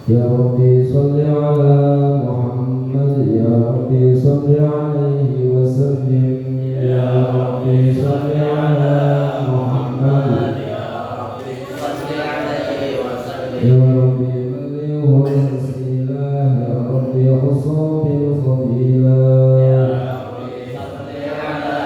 يا ربي صل على محمد يا ربي صل عليه وسلم يا ربي صل على محمد يا ربي صل عليه وسلم يا ربي بلغه الوسيلة يا ربي خصه بالفضيلة يا ربي صل على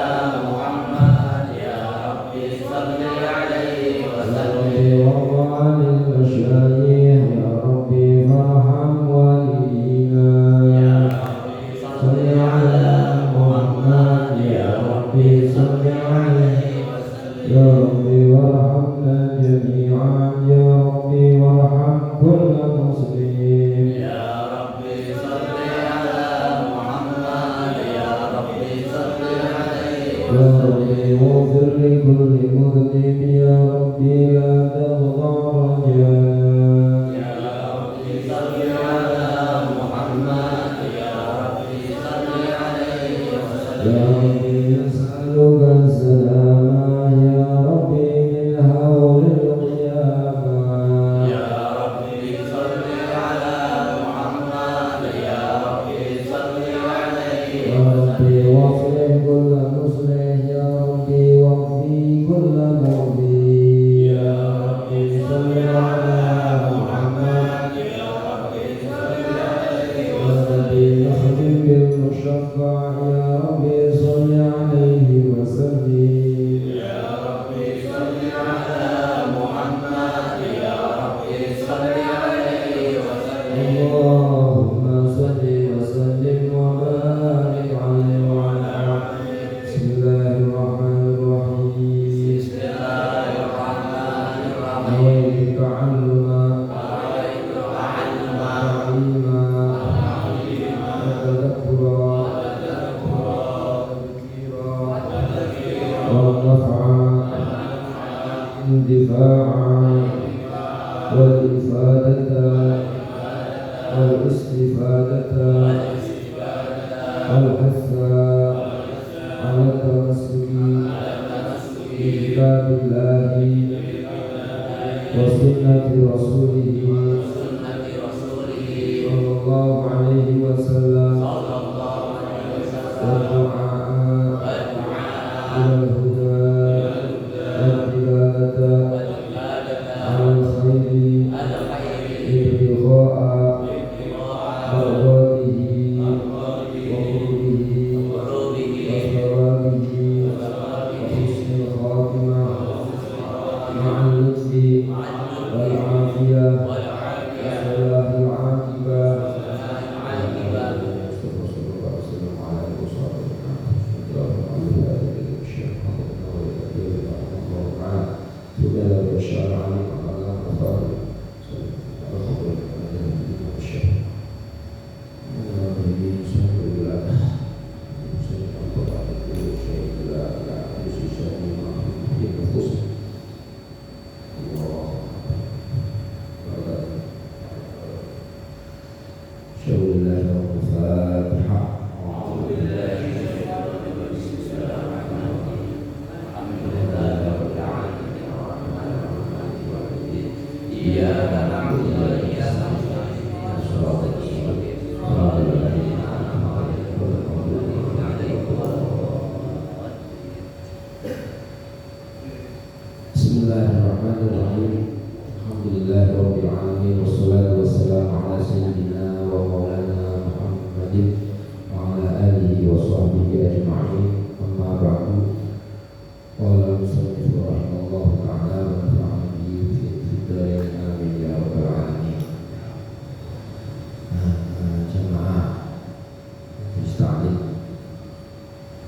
محمد يا ربي صل عليه وسلم وارض عن المشايخ يا ربي فارحم والدينا يا ربي صل على محمد يا ربي صل عليه وسلم يا ربي وارحمنا جميعا يا ربي وارحم كل مسلم يا ربي صل على محمد يا ربي صل عليه وسلم يا ربي واغفر لكل مذنب يا ربي لا تضع رجاء يا ربي صل على محمد يا ربي صل عليه وسلم يا ربي نسألك السلامة يا ربي من هول القيامة يا ربي صل على محمد يا ربي صل عليه يا ربي واصلح كل مصلح يا ربي واغفي كل مغفي يا ربي صل على محمد يا ربي صل عليه يا ربي نخدم بالمشفع يا ربي صل عليه وسلم يا ربي صل على محمد يا ربي صل عليه وسلم اللهم صل وسلم وبارك عليه وعلى آله بسم الله الرحمن الرحيم بسم الله الرحمن الرحيم نويت تعلما تعليما وتذكرا والنفعا اندفاعا والإفادة والاستفادة والحث على التمسك بكتاب الله وسنة رسوله صلى الله عليه وسلم والدعاء إلى الهدى والدلالة على الخير ابتغاء مرضاته وقربه وثوابه وحسن الخاتمة مع اللطف والعافية وصلاح العاقبة Bismillahirrahmanirrahim. Alhamdulillahirabbil alamin wassalatu wassalamu ala sayyidina wa maulana Muhammadin wa ala alihi wa sahbihi ajma'in. Amma ba'du. Qala musannif rahimahullahu ta'ala wa nafa'ana bihi fid dharain amin ya rabbal alamin. Jamaah musta'in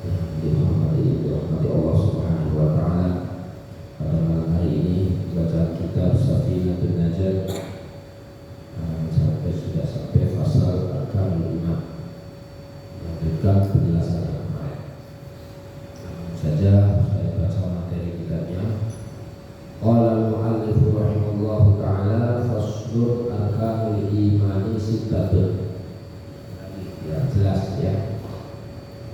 yang dirahmati Allah Subhanahu wa ta'ala. Pada malam hari ini bacaan kitab Safinatul Najat sudah sampai fasal Arkanul Iman, melanjutkan penjelasan yang kemarin. Langsung saja saya baca materi kitabnya. Qala al-mu'allif rahimahullahu ta'ala faslun arkanul imani sittatun. Ya jelas ya.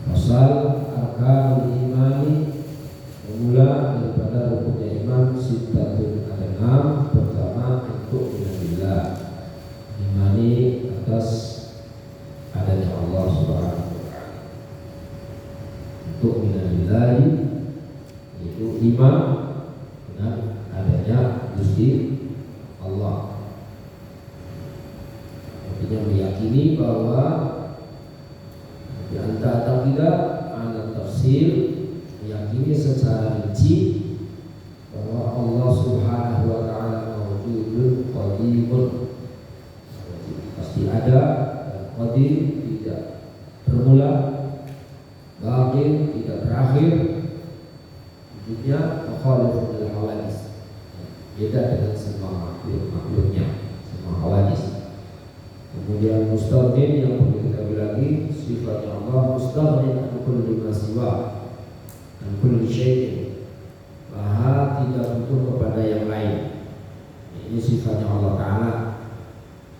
Fasal arkanul imani Mula daripada rukunnya iman sittatun ada 6. Pertama untuk billah, meyakini bahwa di antara kita anak tafsir meyakini secara rinci bahwa Allah Subhanahu wa taala mawjudun qadimun, pasti ada, qadim tidak bermula, baqin tidak berakhir, wujudnya mukhalifun lil hawadits, beda dengan semua makhluknya, semua hawadits. Kemudian mustaqim yang perlu kita bilagi sifatnya Allah mustaqim an kulli ma siwa, an kulli syai'in, maha tidak butuh kepada yang lain. Ini sifatnya Allah Ta'ala,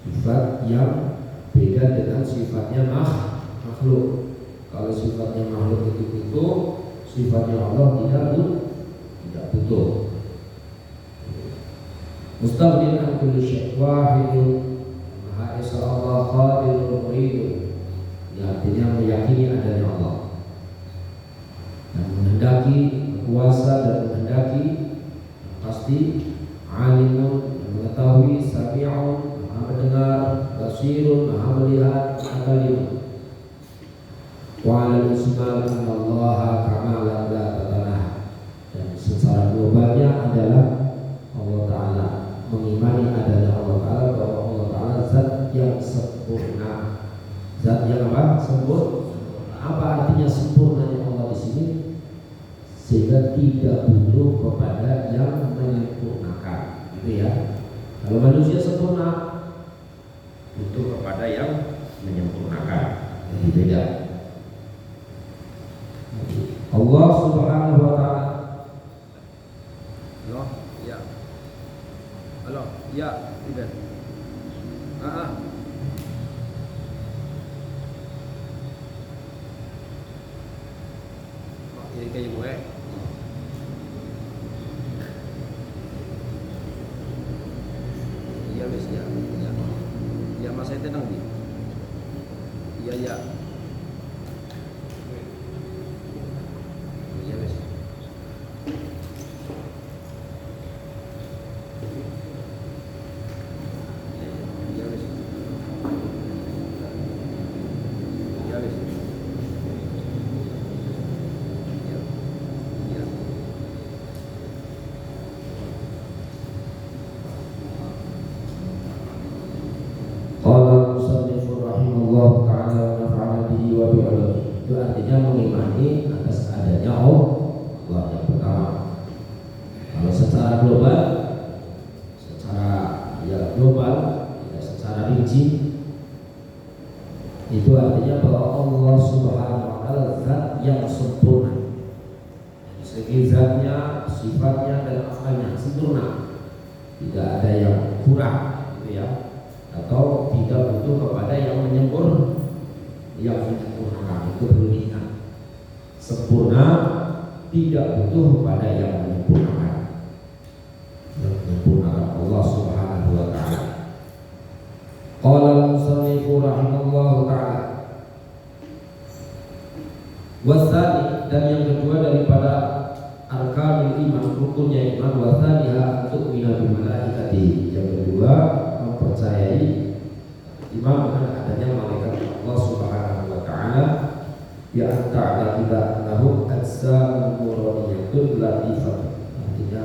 sifat yang beda dengan sifatnya makhluk. Kalau sifatnya makhluk itu butuh, sifatnya Allah tidak butuh. Mustaqim an kulli syai'in wahidun, Maha Esa Allah qadirul muridun. Ini artinya meyakini adanya Allah dan menghendaki, berkuasa dan menghendaki, pasti alimun, mengetahui, sami'un, maha mendengar, basirun, maha melihat, akalim. Wa alal ismal annallaha kamalan la tatanah. Dan secara globalnya adalah Allah Ta'ala, mengimani adanya Allah Ta'ala, bahwa Allah Ta'ala zat yang sempurna. Zat yang apa? Sempurna. Apa artinya sempurnanya Allah di sini? Sehingga tidak butuh kepada yang menyempurnakan, gitu ya. Kalau manusia sempurna, butuh kepada yang menyempurnakan, jadi beda. Allah Subhanahu wa taala. Halo, ya. Halo, ya, tidak. Jadi kayak gue. Iya wes ya. Ya mas saya tenang nih. Iya ya. Iya wes. Iya wes. Iya wes. Qala musannifur rahimahullah ta'ala wa nafa'ana bihi wa bi'ulumihi. Itu artinya mengimani atas adanya Allah yang pertama. Kalau secara global, secara global, tidak secara rinci, itu artinya bahwa Allah Subhanahu wa taala zat yang sempurna. Dari segi zatnya, sifatnya dan asalnya sempurna. Tidak ada yang kurang, gitu ya. Atau tidak butuh kepada yang menyempurnakan, itu perlu diingat. Sempurna, tidak butuh kepada yang menyempurnakan. Yang menyempurnakan Allah Subhanahu wa taala. Qala al-musannifu rahimahullahu taala. Wasani, dan yang kedua daripada arkanul iman, rukunnya iman, wasaniha tu'minu bil malaikati. Yang kedua, mempercayai iman dengan adanya malaikat Allah Subhanahu wa taala, ya ta'ala kita annahu ajsamun nuraniyatun latifah. Artinya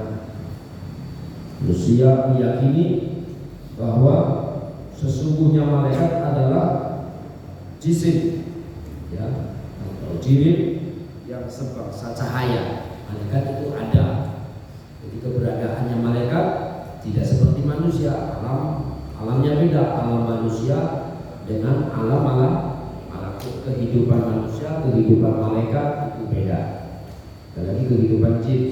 manusia meyakini bahwa sesungguhnya malaikat adalah jisim, ya, atau jirim yang sebangsa cahaya. Malaikat itu ada. Jadi keberadaannya malaikat tidak seperti manusia. Alamnya beda, alam manusia dengan alam kehidupan manusia, kehidupan malaikat itu beda. Dan lagi kehidupan jin.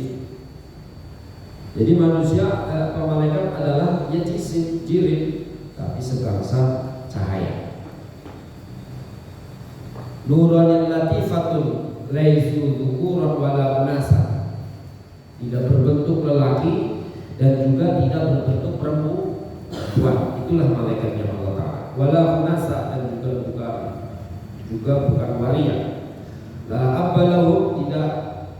Jadi manusia, malaikat adalah ya jisim, jirim, tapi sebangsa cahaya. Nuran yang latifatun laisu dzukuran wala unasa. Tidak berbentuk lelaki dan juga tidak berbentuk perempuan. Itulah malaikatnya Allah Ta'ala. Wala unasa, dan juga bukan waria. La abbalahu, tidak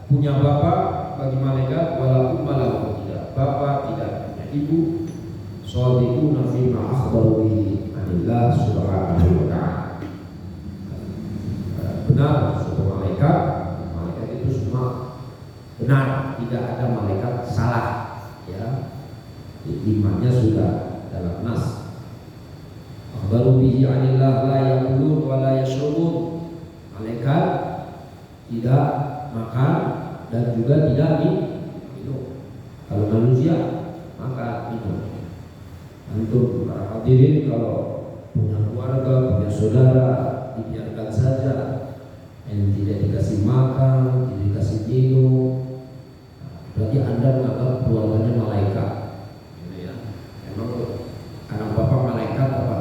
punya bapak bagi malaikat, wala ummalahu, tidak bapak, tidak punya ibu. shadiquna fima akhbaru bihi anillah subhanahu wa ta'ala. Benar semua malaikat itu semua benar, tidak ada malaikat salah, ya. Imannya sudah dalam nas. Akhbaru bihi anillah la yaqulun wa la yashrubun. Malaikat tidak makan dan juga tidak minum. Kalau manusia makan minum. Antum para hadirin kalau punya keluarga, punya saudara, dibiarkan saja, yang tidak dikasih makan, tidak dikasih minum, berarti Anda menganggap keluarganya malaikat. Gitu ya. Memang anak bapak malaikat apa?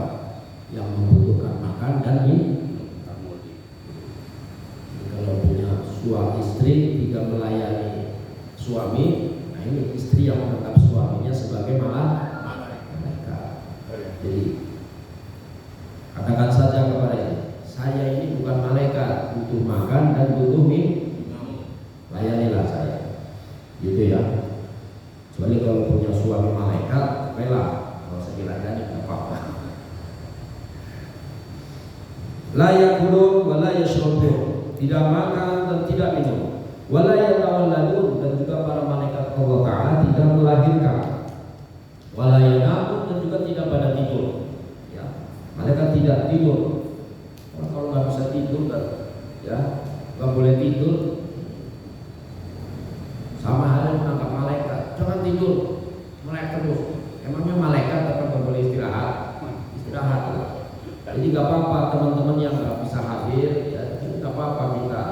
Yang membutuhkan makan dan minum. Kalau punya suami istri tidak melayani suami, nah ini istri yang menganggap suaminya sebagai malaikat. Jadi katakan saja kepada dia, saya ini bukan malaikat, butuh makan dan butuh minum, layanilah saya, gitu ya. Kecuali kalau punya suami malaikat, rela, kalau saya dilayani tidak apa-apa. La yakulun wa la yashrubun, tidak makan dan tidak minum. Wa la yatawalladun, dan juga para malaikat Allah Ta'ala tidak melahirkan. Wa la yanamun, dan juga tidak pada tidur, ya. Malaikat tidak tidur. Kalau nggak bisa tidur kan, ya nggak boleh tidur. Sama halnya menangkap malaikat, jangan tidur, melek terus. Emangnya malaikat apa nggak boleh istirahat? Istirahat. Jadi nggak apa-apa teman-teman yang nggak bisa hadir, ya nggak apa-apa, minta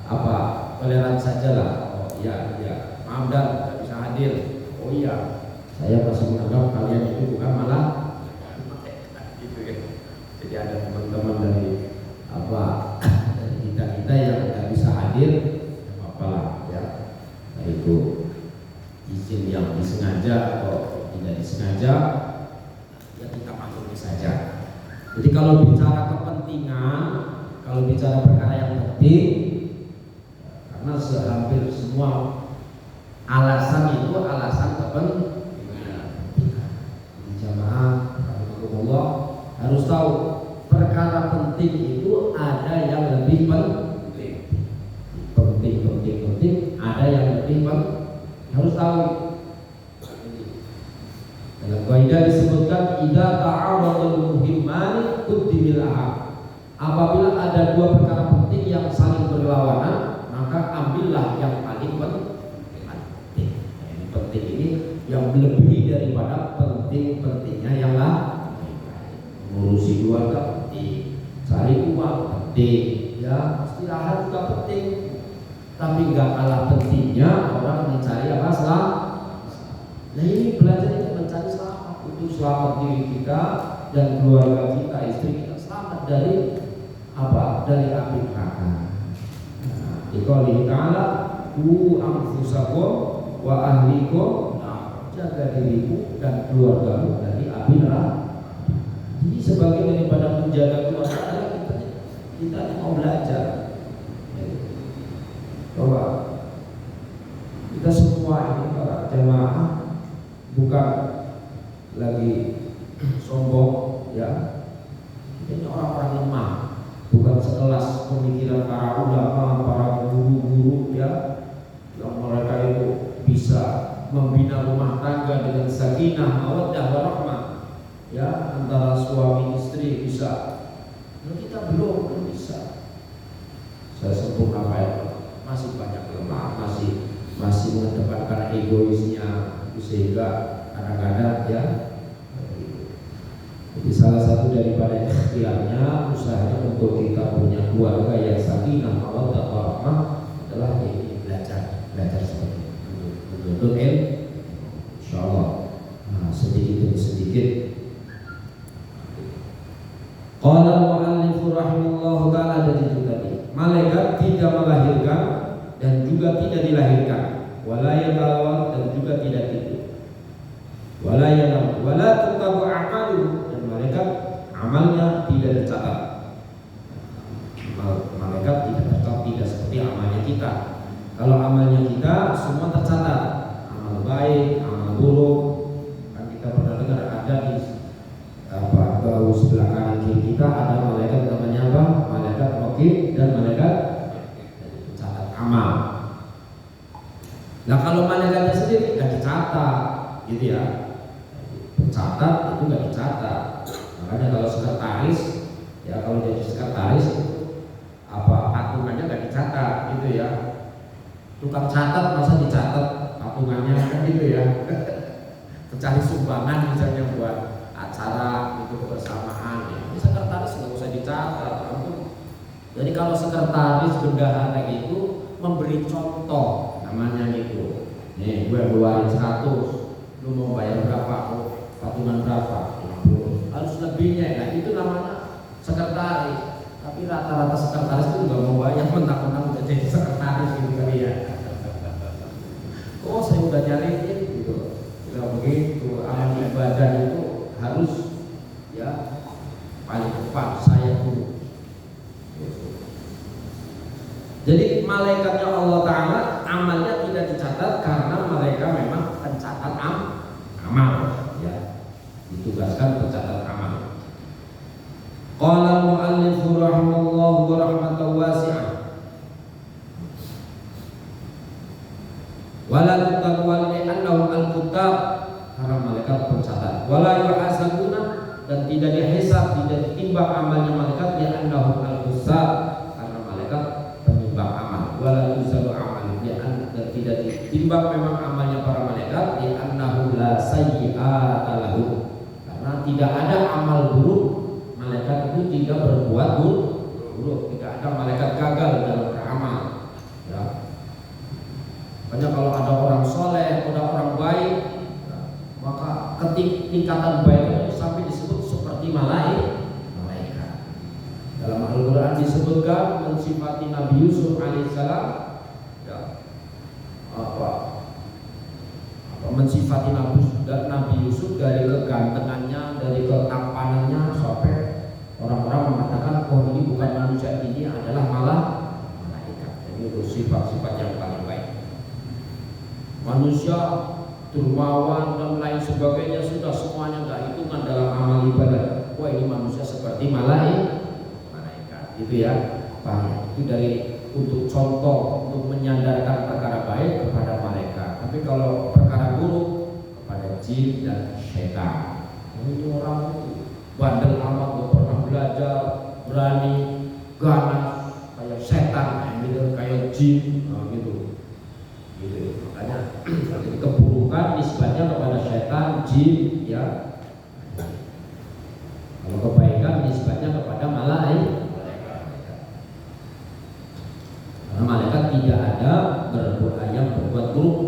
apa toleransi saja lah. Oh iya, maaf dan nggak bisa hadir. Oh iya, saya masih menganggap kalian itu bukan malah gitu ya. Jadi ada teman-teman dari kita yang tidak bisa hadir, apalah ya, nah itu izin yang disengaja atau tidak disengaja, ya kita maklumi saja. Jadi kalau bicara kepentingan, kalau bicara perkara yang penting, karena hampir semua alasan itu alasan kepentingan. Jamaah, Allah harus tahu perkara penting itu ada yang lebih penting, ada yang lebih penting, harus tahu. Dalam kaidah disebutkan idza ta'aradul muhimmani qaddimil aham. Apabila ada dua perkara penting yang saling berlawanan, maka ambillah yang paling penting. Ini penting ini yang lebih daripada penting-pentingnya yang lain. Ngurusi keluarga penting, cari uang penting, ya istirahat juga penting. Tapi nggak kalah pentingnya orang mencari apa? Selamat. Nah ini belajar itu mencari selamat, itu selamat diri kita dan keluarga kita, istri kita selamat dari apa? Dari api neraka. Dikali ta'ala ku anfusakum wa ahlikum, jaga dirimu dan keluargamu dari api neraka. Jadi sebagai daripada menjaga keluarga kita mau belajar. Coba kita semua ini para jemaah bukan lagi sombong, ya. Ini orang-orang lemah, bukan sekelas pemikiran para ulama, para guru-guru, ya, yang mereka itu bisa membina rumah tangga dengan sakinah, mawaddah, warahmah, ya, antara suami istri bisa. Nah, kita belum bisa. Saya sebut apa ya? Masih banyak lemah, masih mengedepankan egoisnya, sehingga kadang-kadang ya. Jadi salah satu daripada ikhtiarnya, usahanya untuk kita punya keluarga yang sakinah, mawaddah, warahmah adalah ini belajar seperti itu. Menuntut ilmu, insyaallah. Nah, sedikit demi sedikit. Qala al-mu'allif rahimahullahu ta'ala, dari itu tadi malaikat tidak melahirkan dan juga tidak dilahirkan, wala yatawal, dan juga tidak tidur, wala yanam, wala tutabu a'maluhu, dan malaikat amalnya tidak tercatat. Malaikat tidak tercatat, tidak seperti amalnya kita. Kalau amalnya kita semua tercatat, amal baik, amal buruk. Kan kita pernah dengar dicatat, gitu ya. Pencatat itu nggak dicatat. Makanya kalau sekretaris, ya kalau jadi sekretaris itu apa patungannya nggak dicatat, gitu ya. Tukang catat masa dicatat patungannya kan gitu ya. Mencari sumbangan misalnya buat acara itu kebersamaan, ya. Ini sekretaris nggak usah dicatat. Jadi kalau sekretaris bendahara itu memberi contoh namanya gitu. Nih gue keluarin 100, lu mau bayar berapa? Oh, patungan berapa? 50. Harus lebihnya, nah itu namanya sekretaris. Tapi rata-rata sekretaris itu nggak mau bayar, mentang-mentang udah jadi sekretaris gitu kali ya. Oh saya udah nyariin gitu. Udah begitu, amal ibadah itu harus ya paling depan saya dulu. Jadi malaikatnya Allah Ta'ala amalnya tidak dicatat karena mereka memang pencatat amal, ya, ditugaskan pencatat amal. Qala al-mu'allif rahimahullah wa rahmatan wasi'ah. Wala tutaqwal li'annahu al-kutab, karena malaikat pencatat. Wala yuhasabuna, dan tidak dihisab, tidak ditimbang amalnya malaikat li'annahu al-kusab, karena malaikat penimbang amal. Wala yusalu amal, dan tidak ditimbang memang amalnya para malaikat li'annahu la sayyi'ata lahu, karena tidak ada amal buruk. Malaikat itu tidak berbuat buruk, tidak ada malaikat gagal dalam beramal, ya. Makanya kalau ada orang soleh, ada orang baik, ya, maka tingkatan baiknya sampai disebut seperti malaikat. Dalam Al-Quran disebutkan mensifati Nabi Yusuf alaihissalam, ya, mensifati Nabi Yusuf dari kegantengannya, dari ketampanannya, sampai orang-orang mengatakan oh ini bukan manusia, ini adalah malaikat. Jadi itu sifat-sifat yang paling baik. Manusia dermawan dan lain sebagainya sudah semuanya nggak hitungan dalam amal ibadah. Wah ini manusia seperti malaikat, gitu ya. Pak, itu dari untuk contoh untuk menyandarkan perkara baik kepada malaikat. Tapi kalau perkara buruk kepada jin dan syaitan. Itu orang itu bandel amat, gak pernah belajar, berani, ganas, kayak setan, gitu, kayak jin, nah, gitu. Makanya keburukan nisbatnya kepada setan, jin, ya. Kalau kebaikan nisbatnya kepada malaikat. Karena malaikat tidak ada berbuat buruk.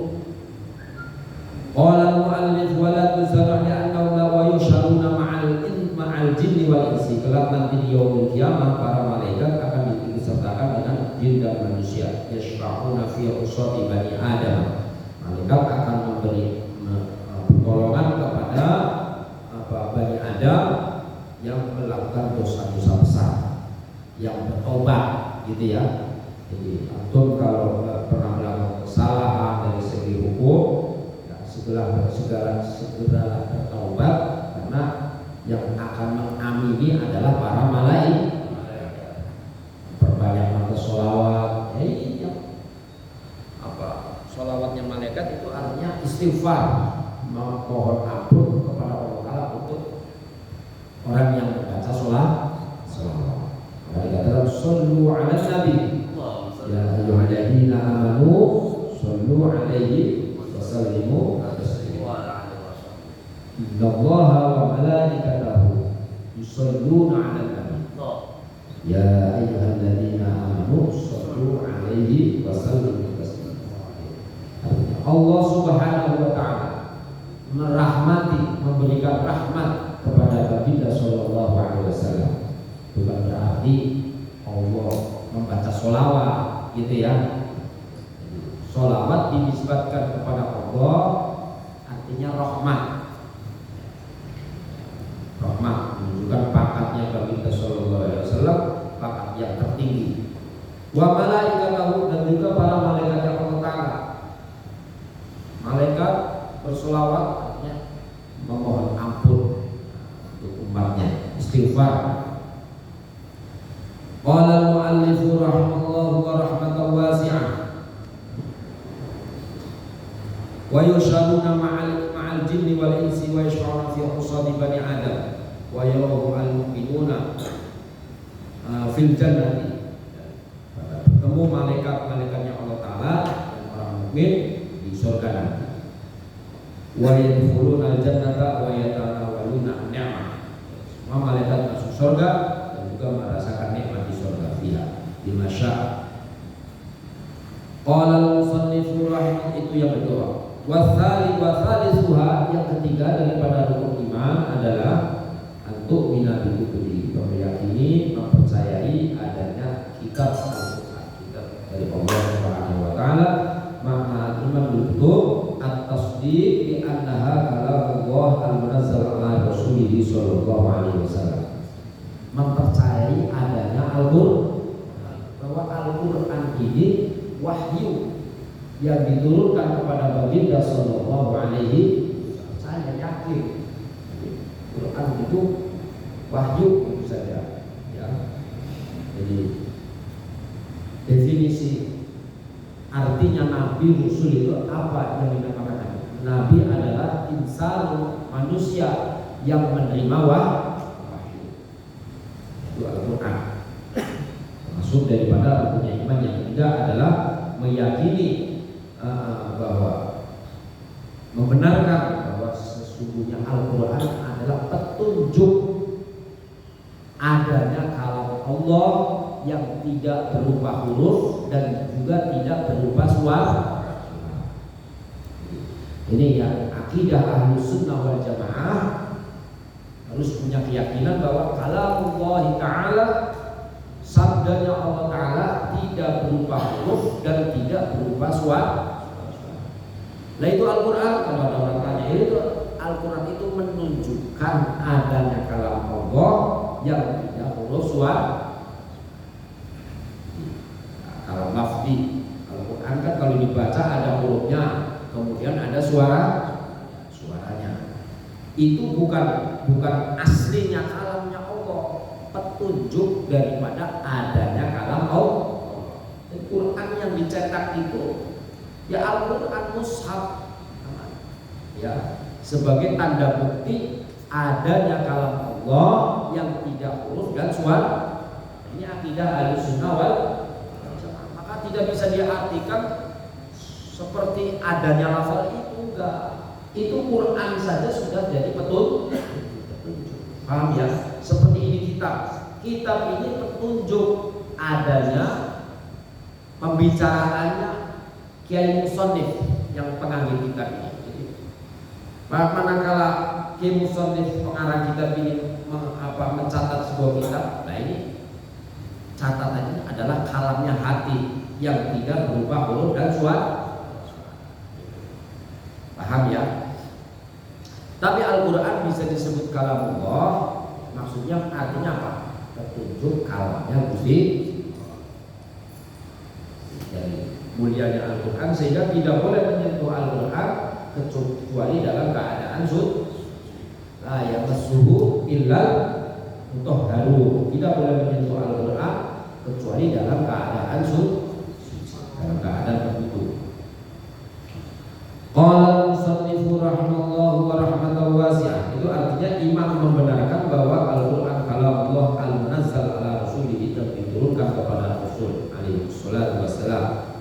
Qala al-mu'allif wa la tuzarra li'annahu la wa yusharuna ma'al jinni wal insi. Kelak nanti di yaumil qiyamah para malaikat akan disertakan dengan jin dan manusia. Yashfa'una fi usati bani Adam. Malaikat akan memberi pertolongan kepada Bani Adam yang melakukan dosa-dosa besar, yang bertobat, gitu ya. Jadi antum kalau pernah melakukan kesalahan dari segi hukum, ya segeralah bertobat, karena yang akan mengamini adalah para malaikat. Perbanyak sholawat, ya ini sholawatnya malaikat itu artinya istighfar, memohon ampun kepada Allah Ta'ala untuk orang yang membaca sholawat. Maka dikatakan sallu ala nabi, ya ayyuhalladzina amanu sallu alaihi wa sallimu taslima. Innallaha wa malaikatahu yusalluna 'alan nabi. Ya ayyuhalladzina amanu sallu alaihi wa sallimu taslima. Allah Subhanahu wa taala merahmati, memberikan rahmat kepada baginda sallallahu alaihi wasallam. Bukan berarti Allah membaca sholawat, gitu ya. Sholawat dinisbatkan kepada Allah artinya rahmat. Rahmat menunjukkan pangkatnya baginda sallallahu alaihi wasallam, pangkat yang tertinggi. Wa malaikatahu, dan juga para malaikat yang Allah Ta'ala. Malaikat bersolawat artinya memohon ampun untuk umatnya, istighfar. Qala al-mu'allif rahimahullah wa rahmatan wasi'ah. Wa yushadu yatashahaduna ma'al jinni wal insi wa yashfa'una fi usadi bani Adam wa yarahu al-mu'minuna fil jannati. Bertemu malaikat-malaikatnya Allah Ta'ala dan orang mukmin di surga nanti. Wa yadkhuluna al-jannata wa yatanawaluna ni'mah. Semua malaikat masuk surga dan juga merasakan nikmat di surga fiha bima syaa. Qala al-musannifu rahimah, itu yang kedua. Wa tsalisuha, yang ketiga daripada rukun iman adalah antuk minabi, meyakini, mempercayai adanya kitab Al-Quran, kitab dari Allah Subhanahu wa taala. Makna iman betul at-tasdiq bi annaha kalamullah al-munazzal ala rasulih sallallahu alaihi wasallam. Mempercayai adanya Al-Quran, bahwa Al-Quran ini wahyu yang diturunkan kepada baginda sallallahu alaihi wasallam. Saya yakin Quran itu wahyu itu saja, ya. Jadi definisi artinya nabi rasul itu apa yang dinamakan nabi? Nabi adalah insan, manusia yang menerima wahyu. Itu Al-Quran. Masuk daripada punya iman yang ketiga adalah meyakini bahwa membenarkan bahwa sesungguhnya Al-Quran adalah petunjuk adanya kalam Allah yang tidak berupa huruf dan juga tidak berupa suara. Ini yang akidah Ahlus Sunnah wal Jamaah, harus punya keyakinan bahwa kalamullah Ta'ala, sabdanya Allah Ta'ala, tidak berupa huruf dan tidak berupa suara. Nah itu Al-Quran. Kalau ada orang tanya, itu Al-Quran itu menunjukkan adanya kalam Allah yang tidak huruf suara. Nah, kalau lafzi Al-Quran kan kalau dibaca ada hurufnya, kemudian ada suaranya. Itu bukan aslinya kalamnya Allah, petunjuk daripada adanya kalam Allah. Al-Quran yang dicetak itu ya Al-Quran mushaf, ya, sebagai tanda bukti adanya kalam Allah yang tidak huruf dan suara. Ini akidah Ahlussunnah wal Jamaah. Maka tidak bisa diartikan seperti adanya lafal itu, enggak. Itu Quran saja sudah jadi petunjuk. Paham ya? Seperti ini kitab ini petunjuk adanya pembicaraannya Kiai Musonif yang penganggit kitab ini. Manakala Kiai Musonif pengarang kitab ini mencatat sebuah kitab, nah ini catatannya adalah kalamnya hati yang tidak berupa huruf dan suara. Paham ya? Tapi Al-Quran bisa disebut kalamullah, maksudnya artinya apa? Petunjuk kalamnya Gusti. Jadi mulianya Al-Quran, sehingga tidak boleh menyentuh Al-Quran kecuali dalam keadaan suci. La yamassuhu illa mutahharun. Tidak boleh menyentuh Al-Quran kecuali dalam keadaan suci, dalam keadaan tertutup. Qala al-musannifu rahimallahu wa rahmatan wasi'ah. Itu artinya iman membenarkan bahwa Al-Quran kalamullah al-munazzal ala rasulih, dan diturunkan kepada Rasul alaihi salatu wassalam.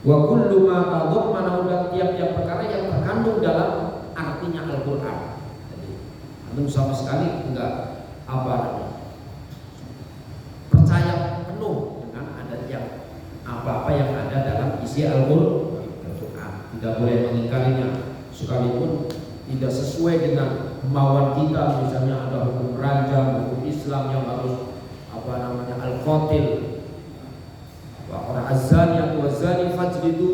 Wa kullu ma tadammana, dan tiap-tiap perkara yang terkandung dalam artinya Al-Quran. Jadi antum sama sekali enggak percaya penuh dengan adanya apa-apa yang ada dalam isi Al-Quran. Tidak boleh mengingkarinya, sekalipun tidak sesuai dengan kemauan kita. Misalnya ada hukum ranjam, hukum Islam yang harus al-qatil, orang azani atau azani fajlidu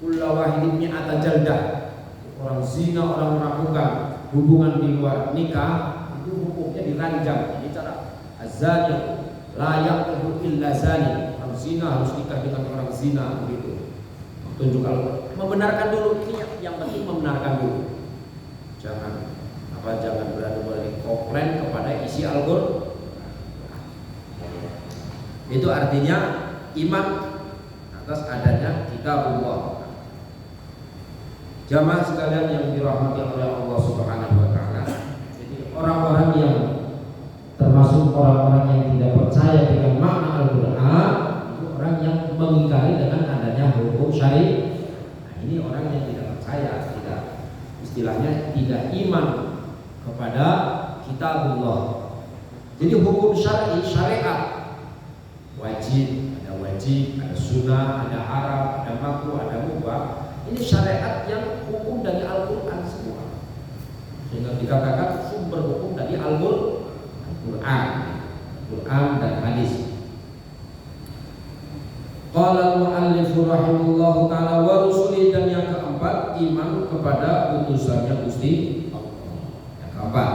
kulla wahidin mi'ata jaldah. Orang zina, orang melakukan hubungan di luar nikah, itu hukumnya diranjam. Ini cara azani la yaqihu illa zani. Orang zina harus nikah dengan orang zina, begitu. Tunjuk Al-Quran. Membenarkan dulu, ini yang penting membenarkan dulu. Jangan berani komplain kepada isi Al-Quran. Itu artinya iman atas adanya kitabullah. Jamaah sekalian yang dirahmati oleh Allah Subhanahu wa taala. Jadi orang-orang yang termasuk orang-orang yang tidak percaya dengan makna Al-Qur'an itu orang yang mengingkari dengan adanya hukum syar'i. Nah, ini orang yang tidak percaya, tidak istilahnya tidak iman kepada kitabullah. Jadi hukum syar'i, syariat wajib, ada sunnah, ada haram, ada makruh, ada mubah. Ini syariat yang hukum dari Al-Quran semua, sehingga dikatakan sumber hukum dari Al-Quran dan hadis. Qala al-mu'allif rahimahullahu ta'ala wa rusuli, dan yang keempat iman kepada utusannya Gusti Allah. Yang keempat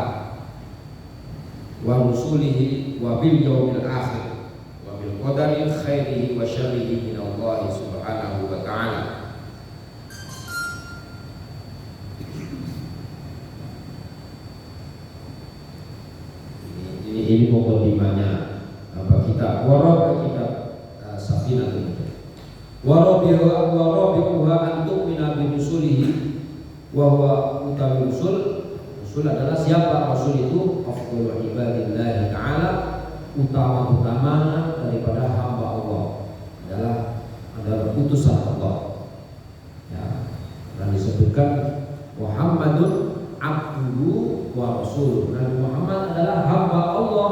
wa rusulihi wa bil yaumil akhir wa bil qadari khairihi wa syarrihi min Allah subhanahu wa ta'ala. Ini mukadimahnya apa kita warab kita Safinah ini. Warabiha antum min abi rusulihi wa huwa utawi Rasul adalah siapa? Rasul itu afdalul ibadillah ta'ala, utama-utamanya daripada hamba Allah, adalah utusan Allah. Ya, dan disebutkan Muhammadun abduhu wa rasuluh. Nabi Muhammad adalah hamba Allah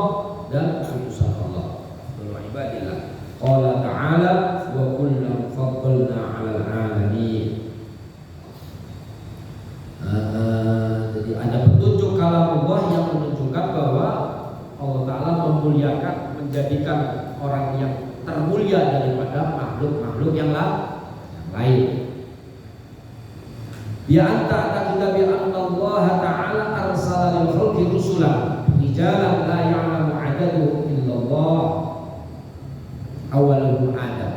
dan utusan Allah. Afdalul ibadillah. Qala ta'ala wa kullam faddalna 'alal 'alamin. Jadi ada petunjuk kalam Allah yang menunjukkan bahwa Allah Ta'ala memuliakan, menjadikan orang yang termulia daripada makhluk-makhluk yang lain. Bi anta kita bi anna Allah Ta'ala arsala lil khalqi rusulan rijalan la ya'lamu 'adaduhum illallah awaluhum Adam.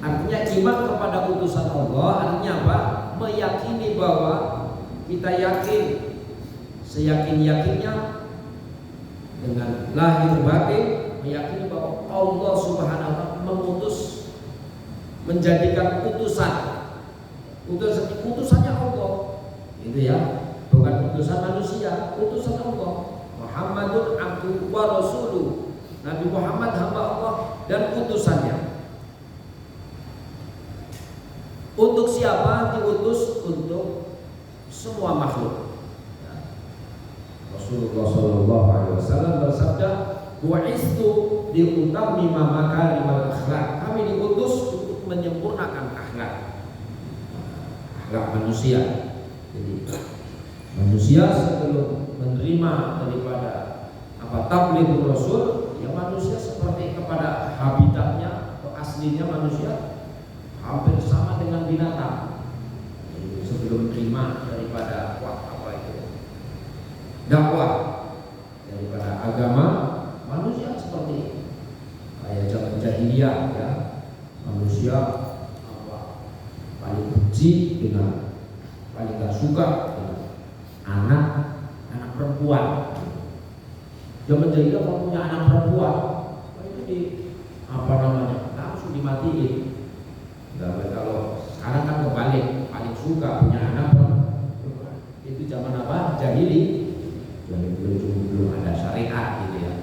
Artinya iman kepada utusan Allah artinya apa? Meyakini bahwa kita yakin seyakin-yakinnya dengan lahir batin, meyakini bahwa Allah Subhanahu wa ta'ala mengutus, menjadikan utusannya Allah, itu ya, bukan utusan manusia, utusan Allah. Muhammadun abduhu wa rasuluh, Nabi Muhammad hamba Allah dan utusannya. Untuk siapa diutus? Untuk semua makhluk. Rasulullah Shallallahu Alaihi Wasallam bersabda, "Bu'istu liutammima makarimal akhlak." Kami diutus untuk menyempurnakan akhlak manusia. Jadi manusia sebelum menerima daripada tablighur Rasul, ya manusia seperti kepada habitatnya atau aslinya manusia hampir sama dengan binatang. Jadi, sebelum menerima daripada dakwah daripada agama, manusia seperti itu. Kayak zaman jahiliyah ya, manusia paling benci dengan, paling gak suka dengan anak perempuan. Zaman jahiliyah kalau punya anak perempuan, itu langsung dimatiin. Dan kalau sekarang kan kebalik, paling suka punya anak perempuan. Itu zaman apa? Jahili. Belum ada syariat gitu ya.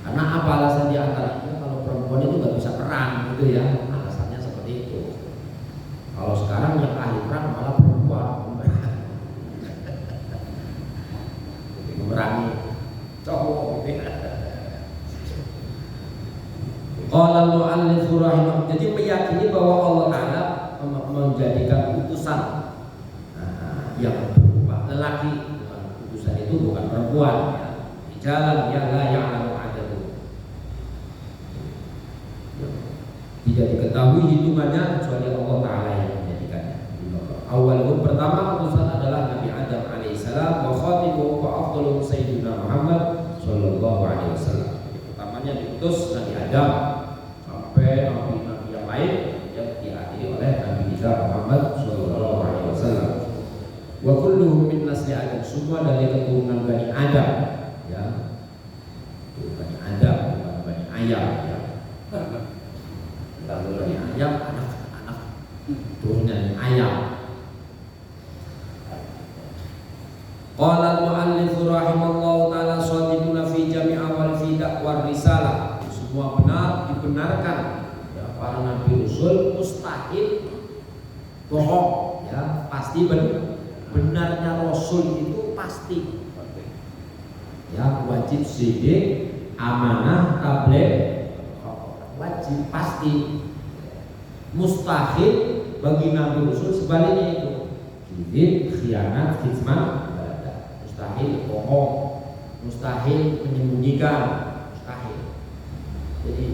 Karena apa alasan di antaranya? Kalau perempuan itu nggak bisa perang gitu ya, alasannya seperti itu. Kalau sekarang yang ahli perang malah perempuan, memerangi cowok. Qala al-mu'allif rahimahullah, jadi meyakini bahwa Allah Ta'ala menjadikan utusan yang berupa lelaki. Utusan itu bukan perempuan ya. Di jalan yang la ya'lamu 'adaduhum, tidak diketahui hitungannya kecuali Allah Ta'ala yang menjadikannya. Awalul pertama utusan adalah Nabi Adam alaihissalam, wa khatibuhu wa afdalu sayyidina Muhammad sallallahu alaihi wasallam. Pertamanya diutus Nabi Adam sampai nabi-nabi yang lain yang diakhiri oleh Nabi kita Muhammad sallallahu alaihi wasallam. Wa kulluhum min nasli Adam, semua dari keturunan Bani Adam ya. Bani Adam bukan Bani Ayam ya. Kalau Bani Ayam anak turunan ayam Qala al-mu'allif rahimallahu ta'ala shadiquna fi jami' awal fi dakwar risalah. Semua benar, dibenarkan ya, para nabi rasul mustahil bohong ya, pasti benarnya rasul itu pasti ya, wajib sidik, amanah, tabligh, wajib pasti. Mustahil bagi nabi rasul sebaliknya itu kibir, khianat, khidmah, mustahil bohong, mustahil menyembunyikan, mustahil. Jadi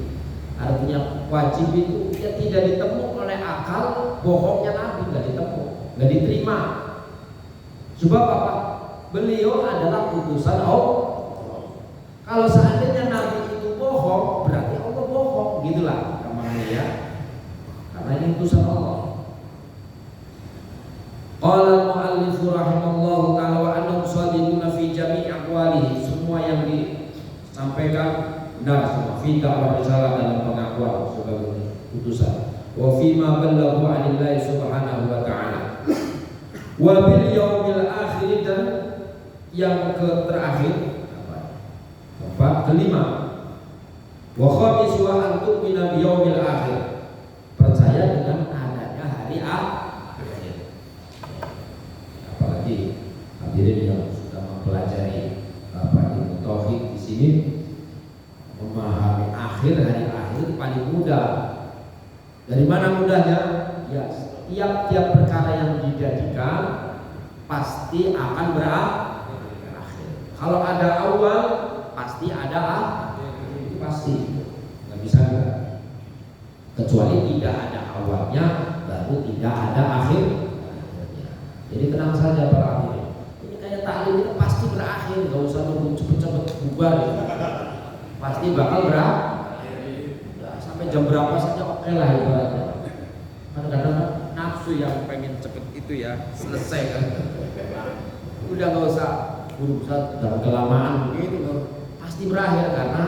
artinya wajib itu ya tidak ditemu oleh akal, bohongnya nabi nggak ditemu, nggak diterima. Sebab apa? Beliau adalah utusan Allah. Kalau seandainya nabi itu bohong, berarti Allah bohong, gitulah namanya ya. Karena ini utusan Allah. Qala al-mu'allif rahimallahu ta'ala wa annahum shadiquna fi jami' aqwalihi. Semua yang disampaikan benar semua. Fi da'wah risalah dalam pengakuan sebagai utusan. Wa fi ma ballaghu 'anillahi subhanahu wa ta'ala. Wa bil yaumil akhir, dan yang terakhir kelima. Wa khamis wa antum min yaumil akhir. Percaya dengan adanya hari akhir. Apalagi hadirin yang sudah mempelajari ilmu tauhid di sini, memahami akhir, hari akhir paling mudah. Dari mana mudahnya? Ya, tiap-tiap perkara yang dijadikan pasti akan berakhir. Kalau ada awal, pasti ada akhir. Pasti, nggak bisa enggak. Kecuali tidak ada awalnya, baru tidak ada akhir. Jadi tenang saja para hadirin. Ini kayak taklim itu pasti berakhir, nggak usah nunggu cepet-cepet bubar. Pasti bakal berakhir. Ya, sampai jam berapa saja oke lah ibaratnya. Kadang-kadang nafsu yang pengen cepet itu ya selesai kan. Udah nggak usah berusaha dalam kelamaan begitu. Pasti berakhir karena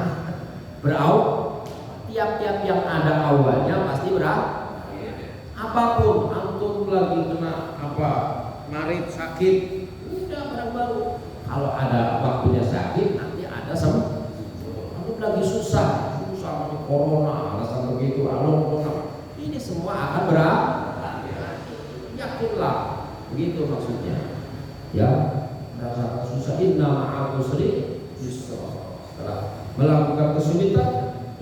tiap-tiap yang ada awalnya pasti berakhir. Apapun antum lagi kena marit sakit, udah barang baru. Kalau ada waktunya sakit, nanti ada sembuh. Antum lagi susah corona, alasan begitu, corona. Ini semua akan berakhir. Yakinlah, begitu maksudnya. Ya, merasa susah, inna ma'al usri yusra. Setelah melakukan kesulitan,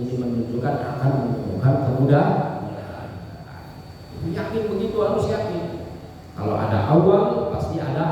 ini menunjukkan akan menemukan kemudahan. Yakin begitu, harus yakin. Kalau ada awal pasti ada